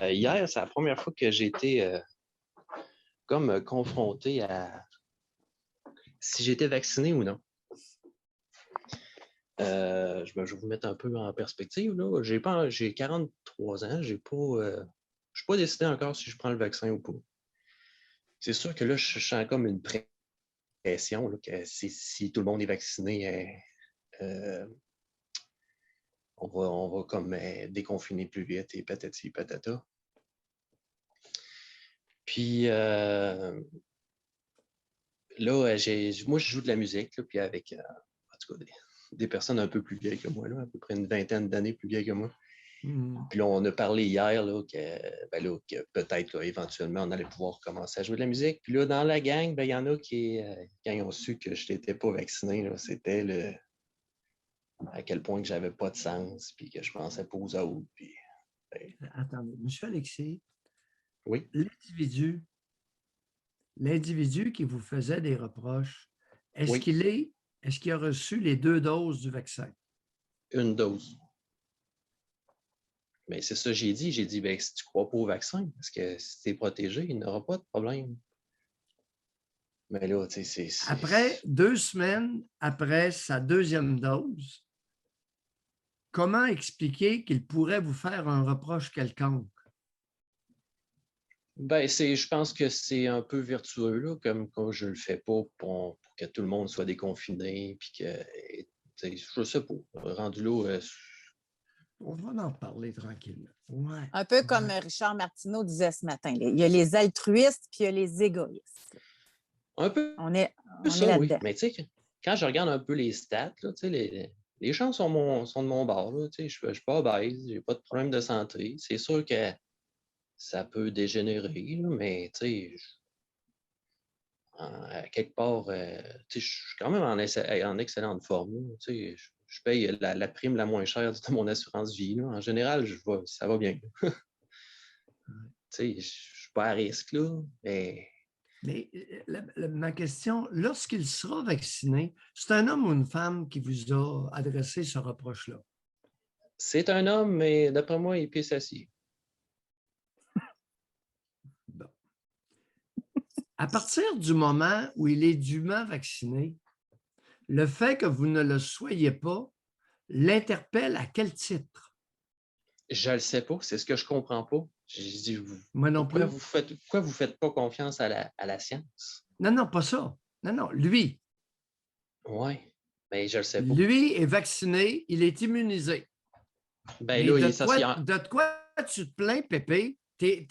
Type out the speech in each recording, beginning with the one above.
Hier, c'est la première fois que j'ai été comme confronté à si j'étais vacciné ou non. Je vais vous mettre un peu en perspective. J'ai 43 ans, je ne suis pas décidé encore si je prends le vaccin ou pas. C'est sûr que là, je sens comme une pression là, que si tout le monde est vacciné, on va comme déconfiner plus vite et patati patata. Puis là, moi, je joue de la musique, là, puis avec en tout cas, des personnes un peu plus vieilles que moi, là, à peu près une vingtaine d'années plus vieilles que moi. Puis là, on a parlé hier là, que peut-être éventuellement, on allait pouvoir commencer à jouer de la musique. Puis là, dans la gang, il y en a qui, quand ils ont su que je n'étais pas vacciné, là, c'était à quel point que j'avais pas de sens, puis que je pensais pas aux autres. Puis, Attendez, M. Alexis, oui. L'individu qui vous faisait des reproches, est-ce Oui. qu'il a reçu les 2 doses du vaccin? Une dose. Mais c'est ça que j'ai dit. J'ai dit, si tu ne crois pas au vaccin, parce que si tu es protégé, il n'y aura pas de problème. Mais là, tu sais, c'est... Après 2 semaines après sa 2e dose, comment expliquer qu'il pourrait vous faire un reproche quelconque? Je pense que c'est un peu vertueux, là, comme quand je ne le fais pas pour que tout le monde soit déconfiné, puis que, je sais pas, rendu là... On va en parler tranquillement. Ouais. Un peu comme Richard Martineau disait ce matin. Il y a les altruistes puis il y a les égoïstes. Un peu. On est ça, là-dedans. oui. Mais tu sais, quand je regarde un peu les stats, là, les gens sont de mon bord. Je ne suis pas obèse, je n'ai pas de problème de santé. C'est sûr que ça peut dégénérer, là, mais à quelque part, je suis quand même en excellente forme. Je paye la prime la moins chère de mon assurance vie. Là. En général, ça va bien. Je ne suis pas à risque, là, mais... Mais ma question, lorsqu'il sera vacciné, c'est un homme ou une femme qui vous a adressé ce reproche-là? C'est un homme, mais d'après moi, il pisse assis. Bon. À partir du moment où il est dûment vacciné, le fait que vous ne le soyez pas l'interpelle à quel titre? Je ne le sais pas, c'est ce que je ne comprends pas. Je dis, Moi non plus. Pourquoi vous ne faites pas confiance à la science? Non, pas ça. Non, lui. Oui, mais je ne le sais pas. Lui est vacciné, il est immunisé. Ben mais là, de quoi tu te plains, Pépé? Si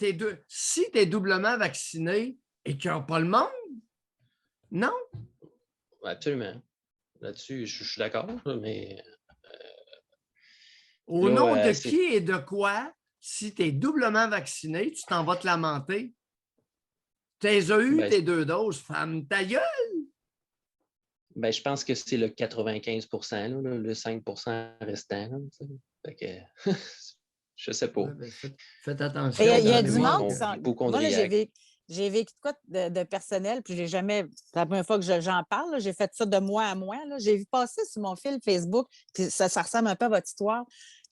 tu es doublement vacciné et qu'il n'y a pas le monde, non? Absolument. Là-dessus, je suis d'accord, mais... Au nom de qui et de quoi, si tu es doublement vacciné, tu t'en vas te lamenter? Tu as eu tes 2 doses, femme, ta gueule! Je pense que c'est le 95 là, le 5 restant. Là, fait que, je sais pas. Ouais, faites attention. Il y a du monde qui sont... Moi, là, j'ai vécu quoi de personnel, puis j'ai jamais... C'est la première fois que j'en parle, j'ai fait ça de mois à mois. J'ai vu passer sur mon fil Facebook, puis ça ressemble un peu à votre histoire.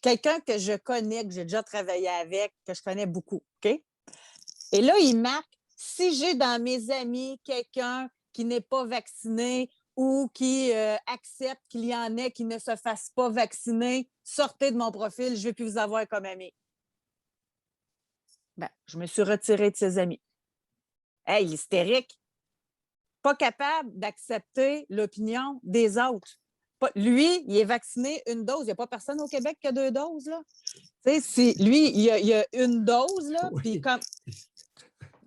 Quelqu'un que je connais, que j'ai déjà travaillé avec, que je connais beaucoup, OK? Et là, il marque, si j'ai dans mes amis quelqu'un qui n'est pas vacciné ou qui accepte qu'il y en ait qui ne se fassent pas vacciner, sortez de mon profil, je ne veux plus vous avoir comme ami. Je me suis retirée de ses amis. Hey, hystérique. Pas capable d'accepter l'opinion des autres. Lui, il est vacciné 1 dose. Il n'y a pas personne au Québec qui a 2 doses. Là. Lui, il y a 1 dose. Là, oui. Puis comme...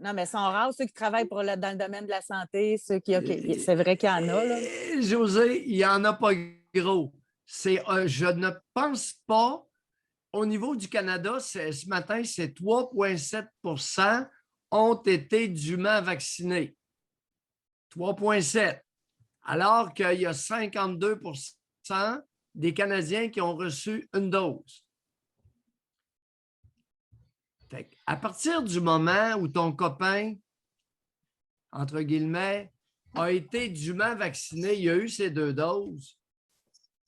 Non, mais ils sont rares, ceux qui travaillent dans le domaine de la santé, ceux qui... Okay, c'est vrai qu'il y en a. Là. José, il n'y en a pas gros. Je ne pense pas, au niveau du Canada, ce matin, c'est 3,7 % ont été dûment vaccinés. 3,7 %. Alors qu'il y a 52 % des Canadiens qui ont reçu 1 dose. À partir du moment où ton copain, entre guillemets, a été dûment vacciné, il a eu ses 2 doses,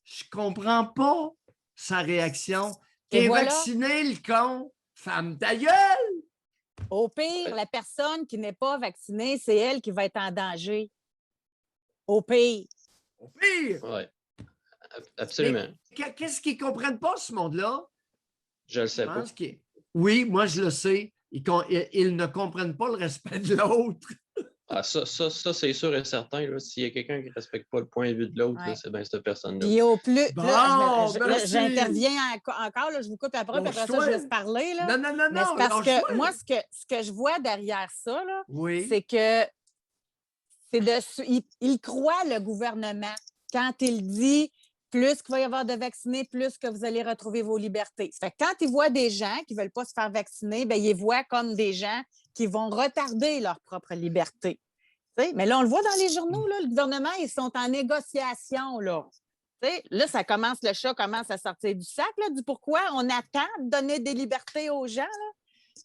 je ne comprends pas sa réaction. T'es vacciné, le con, Femme ta gueule! Au pire, la personne qui n'est pas vaccinée, c'est elle qui va être en danger. Au pire. Au pire! Oui, absolument. Qu'est-ce qu'ils ne comprennent pas, ce monde-là? Je le sais pas. Oui, moi, je le sais. Ils ne comprennent pas le respect de l'autre. Ah, ça c'est sûr et certain. S'il y a quelqu'un qui ne respecte pas le point de vue de l'autre, Ouais. c'est bien cette personne-là. Puis au plus, Bon, là, j'interviens encore, là, je vous coupe la parole, puis après ça, je laisse parler. Là. Non. Mais c'est parce que moi, ce que je vois derrière ça, là, c'est que il croit le gouvernement quand il dit plus qu'il va y avoir de vaccinés, plus que vous allez retrouver vos libertés. Fait que quand il voit des gens qui ne veulent pas se faire vacciner, bien, il les voit comme des gens qui vont retarder leur propre liberté. T'sais? Mais là, on le voit dans les journaux, là, le gouvernement, ils sont en négociation. Là, là ça commence, le chat commence à sortir du sac, là, du pourquoi on attend de donner des libertés aux gens. Là.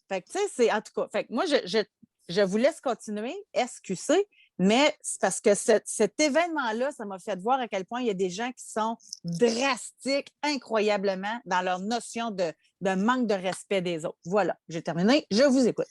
Fait que, c'est en tout cas, fait que moi, je vous laisse continuer, SQC, mais c'est parce que cet événement-là, ça m'a fait voir à quel point il y a des gens qui sont drastiques, incroyablement, dans leur notion de manque de respect des autres. Voilà, j'ai terminé. Je vous écoute.